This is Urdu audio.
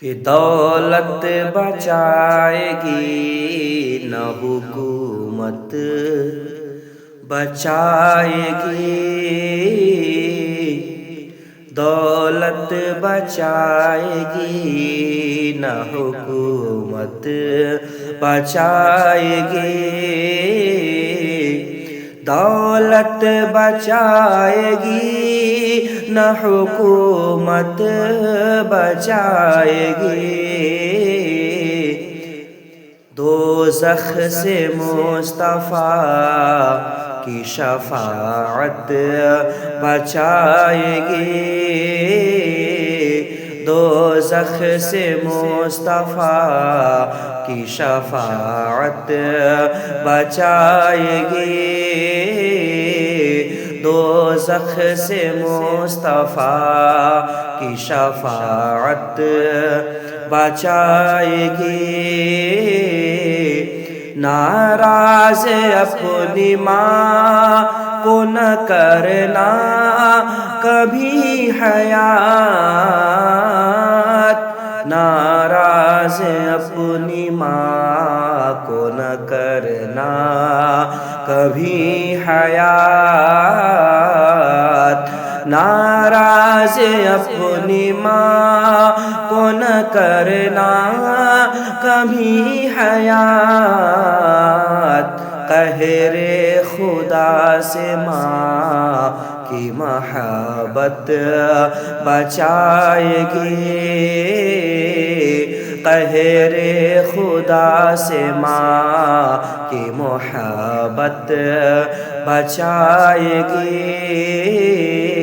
کہ دولت بچائے گی نہ حکومت بچائے گی، دولت بچائے گی نہ حکومت بچائے گی، دولت بچائے گی نہ حکومت بچائے گی، دوزخ سے مصطفیٰ کی شفاعت بچائے گی، دوزخ سے مصطفیٰ کی شفاعت بچائے گی، دوزخ سے مصطفیٰ کی شفاعت بچائے گی، ناراض اپنی ماں کو نہ کرنا کبھی حیات، ناراض اپنی ماں کو نہ کرنا کبھی حیات، ناراض اپنی ماں کو نہ کرنا کبھی حیات، قہر خدا سے ماں کی محبت بچائے گی، قہر خدا سے ماں کی محبت بچائے گی۔